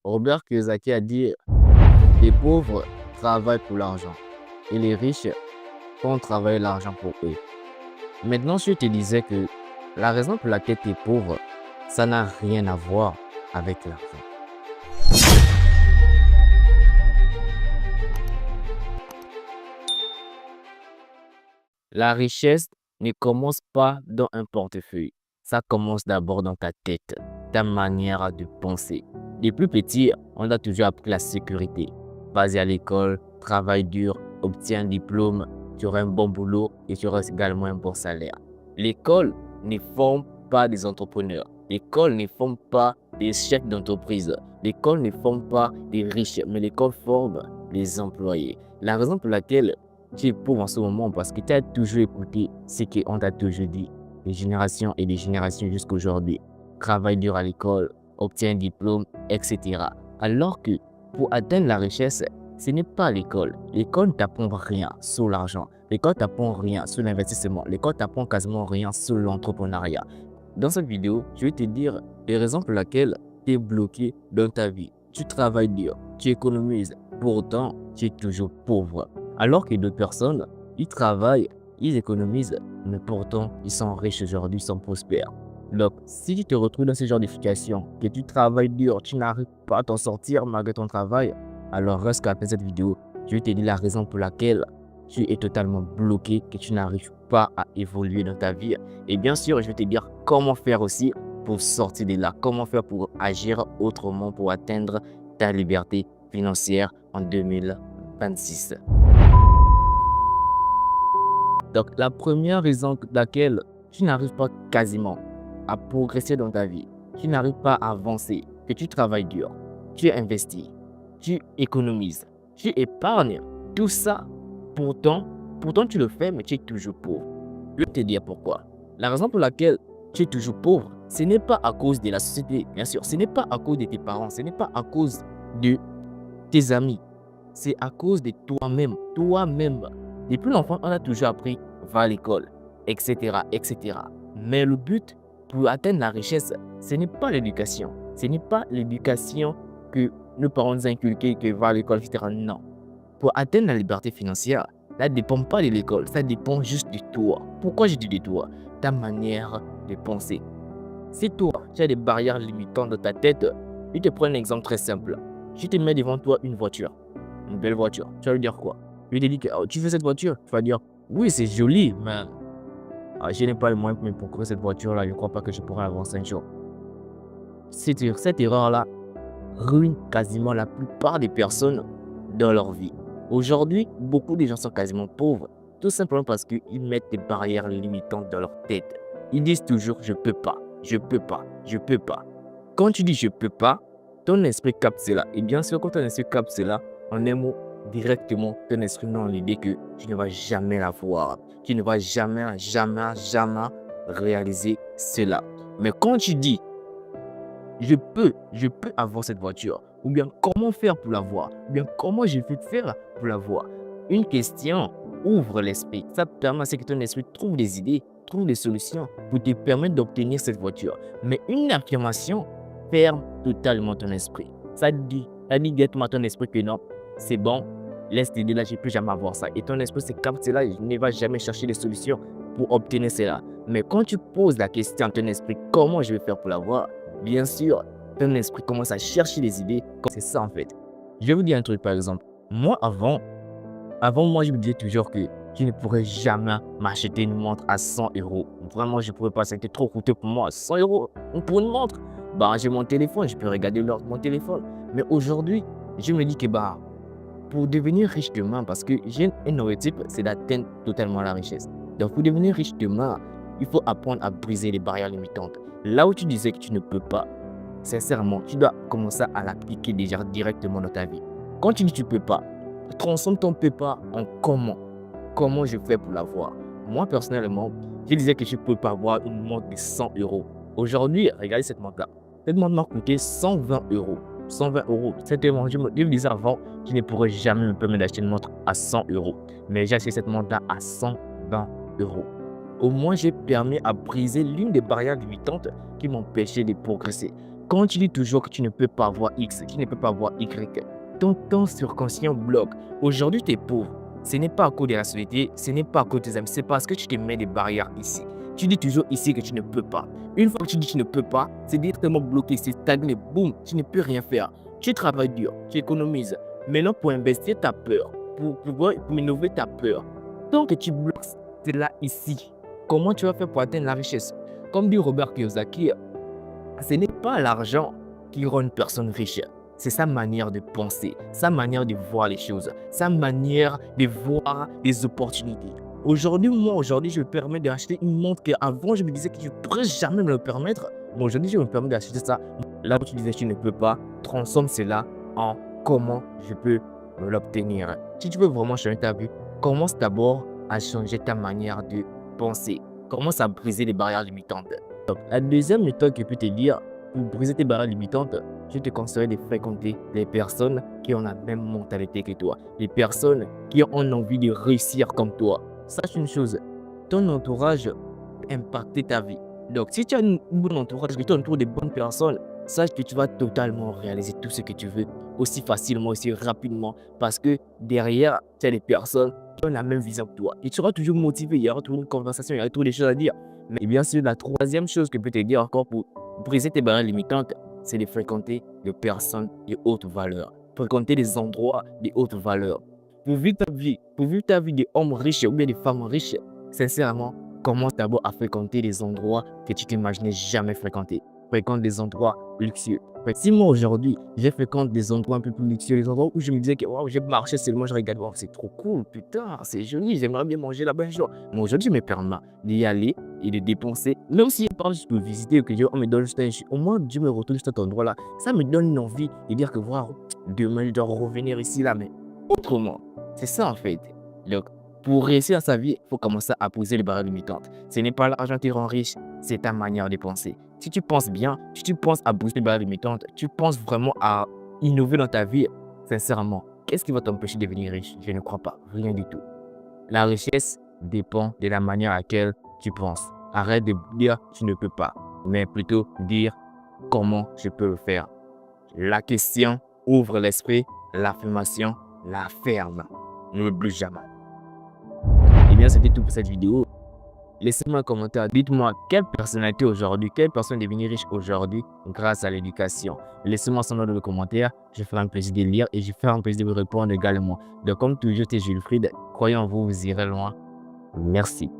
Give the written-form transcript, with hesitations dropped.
Robert Kiyosaki a dit: les pauvres travaillent pour l'argent et les riches font travailler l'argent pour eux. Maintenant, si je te disais que la raison pour laquelle tu es pauvre, ça n'a rien à voir avec l'argent. La richesse ne commence pas dans un portefeuille. Ça commence d'abord dans ta tête, ta manière de penser. Depuis petit, on a toujours appris la sécurité. Vas-y à l'école, travaille dur, obtiens un diplôme, tu auras un bon boulot et tu auras également un bon salaire. L'école ne forme pas des entrepreneurs. L'école ne forme pas des chefs d'entreprise. L'école ne forme pas des riches, mais l'école forme les employés. La raison pour laquelle tu es pauvre en ce moment, parce que tu as toujours écouté ce qu'on t'a toujours dit, des générations et des générations jusqu'à aujourd'hui. Travaille dur à l'école, obtiens un diplôme, etc. Alors que pour atteindre la richesse, ce n'est pas l'école. L'école ne t'apprend rien sur l'argent. L'école ne t'apprend rien sur l'investissement. L'école ne t'apprend quasiment rien sur l'entrepreneuriat. Dans cette vidéo, je vais te dire les raisons pour lesquelles tu es bloqué dans ta vie. Tu travailles dur, tu économises, pourtant tu es toujours pauvre. Alors que d'autres personnes, ils travaillent, ils économisent, mais pourtant ils sont riches aujourd'hui, ils sont prospères. Donc, si tu te retrouves dans ce genre de situation, que tu travailles dur, tu n'arrives pas à t'en sortir malgré ton travail, alors reste qu'après cette vidéo, je vais te dire la raison pour laquelle tu es totalement bloqué, que tu n'arrives pas à évoluer dans ta vie. Et bien sûr, je vais te dire comment faire aussi pour sortir de là, comment faire pour agir autrement, pour atteindre ta liberté financière en 2026. Donc, la première raison pour laquelle tu n'arrives pas quasiment à progresser dans ta vie, tu n'arrives pas à avancer, que tu travailles dur, tu investis, tu économises, tu épargnes, tout ça, pourtant tu le fais, mais tu es toujours pauvre. Je vais te dire pourquoi. La raison pour laquelle tu es toujours pauvre, ce n'est pas à cause de la société, bien sûr, ce n'est pas à cause de tes parents, ce n'est pas à cause de tes amis, c'est à cause de toi-même, toi-même. Depuis l'enfant, on a toujours appris, va à l'école, etc., etc. Mais le but pour atteindre la richesse, ce n'est pas l'éducation. Ce n'est pas l'éducation que nos parents nous ont inculqué, que va à l'école, etc. Non. Pour atteindre la liberté financière, ça ne dépend pas de l'école, ça dépend juste de toi. Pourquoi je dis de toi? Ta manière de penser. Si toi, tu as des barrières limitantes dans ta tête, je te prends un exemple très simple. Je te mets devant toi une voiture, une belle voiture. Tu vas lui dire quoi? Je te dis que tu veux cette voiture? Tu vas dire, oui, c'est joli, mais je n'ai pas le moyen pour me procurer cette voiture-là. Je ne crois pas que je pourrai avancer un jour. Cette erreur-là ruine quasiment la plupart des personnes dans leur vie. Aujourd'hui, beaucoup de gens sont quasiment pauvres, tout simplement parce qu'ils mettent des barrières limitantes dans leur tête. Ils disent toujours, je peux pas, je peux pas, je peux pas. Quand tu dis je peux pas, ton esprit capte cela. Et bien sûr, quand ton esprit capte cela, en un mot, directement, ton esprit dans l'idée que tu ne vas jamais l'avoir. Tu ne vas jamais, jamais, jamais réaliser cela. Mais quand tu dis, je peux avoir cette voiture, ou bien comment faire pour l'avoir, ou bien comment je vais faire pour l'avoir. Une question ouvre l'esprit. Ça permet à ce que ton esprit trouve des idées, trouve des solutions pour te permettre d'obtenir cette voiture. Mais une affirmation ferme totalement ton esprit. Ça dit directement à ton esprit que non, c'est bon, laisse l'idée là, je ne peux jamais avoir ça. Et ton esprit se capte cela et ne va jamais chercher des solutions pour obtenir cela. Mais quand tu poses la question à ton esprit, comment je vais faire pour l'avoir, bien sûr, ton esprit commence à chercher des idées. C'est ça en fait. Je vais vous dire un truc par exemple. Moi avant, moi je me disais toujours que je ne pourrais jamais m'acheter une montre à 100 euros. Vraiment, je ne pourrais pas, c'était trop coûteux pour moi. 100 euros pour une montre. J'ai mon téléphone, je peux regarder l'heure de mon téléphone. Mais aujourd'hui, je me dis que pour devenir riche demain, parce que j'ai un objectif, c'est d'atteindre totalement la richesse. Donc pour devenir riche demain, il faut apprendre à briser les barrières limitantes. Là où tu disais que tu ne peux pas, sincèrement, tu dois commencer à l'appliquer déjà directement dans ta vie. Quand tu dis que tu ne peux pas, transforme ton peut pas en comment. Comment je fais pour l'avoir? Moi, personnellement, je disais que je ne peux pas avoir une montre de 100 euros. Aujourd'hui, regardez cette montre-là. Cette montre m'a coûté 120 euros. 120 euros. Je me disais avant, je ne pourrais jamais me permettre d'acheter une montre à 100 euros. Mais j'ai acheté cette montre-là à 120 euros. Au moins, j'ai permis à briser l'une des barrières limitantes qui m'empêchaient de progresser. Quand tu dis toujours que tu ne peux pas avoir X, tu ne peux pas avoir Y, ton subconscient bloque. Aujourd'hui, tu es pauvre. Ce n'est pas à cause de la société, ce n'est pas à cause de tes amis, c'est parce que tu te mets des barrières ici. Tu dis toujours ici que tu ne peux pas. Une fois que tu dis que tu ne peux pas, c'est dire tellement bloqué, c'est stagné, boum, tu ne peux rien faire. Tu travailles dur, tu économises. Maintenant, pour investir, tu as peur. Pour innover, tu as peur. Tant que tu bloques cela ici, comment tu vas faire pour atteindre la richesse? Comme dit Robert Kiyosaki, ce n'est pas l'argent qui rend une personne riche. C'est sa manière de penser, sa manière de voir les choses, sa manière de voir les opportunités. Aujourd'hui, je me permets d'acheter une montre qu'avant, je me disais que je ne pourrais jamais me le permettre. Mais aujourd'hui, je me permets d'acheter ça. Là où tu disais que tu ne peux pas, transforme cela en comment je peux l'obtenir. Si tu veux vraiment changer ta vie, commence d'abord à changer ta manière de penser. Commence à briser les barrières limitantes. Donc, la deuxième méthode que je peux te dire pour briser tes barrières limitantes, je te conseillerais de fréquenter les personnes qui ont la même mentalité que toi. Les personnes qui ont envie de réussir comme toi. Sache une chose, ton entourage peut impacter ta vie. Donc, si tu as un bon entourage, que tu entoures de bonnes personnes, sache que tu vas totalement réaliser tout ce que tu veux aussi facilement, aussi rapidement. Parce que derrière, tu as des personnes qui ont la même vision que toi. Et tu seras toujours motivé, il y aura toujours une conversation, il y aura toujours des choses à dire. Mais bien sûr, la troisième chose que je peux te dire encore pour briser tes barrières limitantes, c'est de fréquenter des personnes de haute valeur. Fréquenter des endroits de haute valeur. Pour vivre ta vie d'homme riche ou bien de femme riche, sincèrement, commence d'abord à fréquenter des endroits que tu t'imaginais jamais fréquenter. Fréquente des endroits luxueux. Si moi aujourd'hui, je fréquente des endroits un peu plus luxueux, des endroits où je me disais que wow, j'ai marché seulement, je regarde, wow, c'est trop cool, putain, c'est joli, j'aimerais bien manger là-bas un jour. Mais aujourd'hui, je me permets d'y aller et de dépenser. Même si je parle juste pour visiter, que on me donne juste au moins Dieu me retourne cet endroit-là. Ça me donne une envie de dire que wow, demain je dois revenir ici là, mais autrement. C'est ça en fait. Donc, pour réussir dans sa vie, il faut commencer à poser les barrières limitantes. Ce n'est pas l'argent qui rend riche, c'est ta manière de penser. Si tu penses bien, si tu penses à booster les barrières limitantes, tu penses vraiment à innover dans ta vie, sincèrement, qu'est-ce qui va t'empêcher de devenir riche? Je ne crois pas, rien du tout. La richesse dépend de la manière à laquelle tu penses. Arrête de dire tu ne peux pas, mais plutôt dire comment je peux le faire. La question ouvre l'esprit, l'affirmation la ferme. Ne l'oublie jamais. Et bien, c'était tout pour cette vidéo. Laissez-moi un commentaire. Dites-moi quelle personnalité aujourd'hui, quelle personne est devenue riche aujourd'hui grâce à l'éducation. Laissez-moi son nom dans le commentaire. Je ferai un plaisir de lire et je ferai un plaisir de vous répondre également. Donc, comme toujours, c'est Jules Fried. Croyez en vous, vous irez loin. Merci.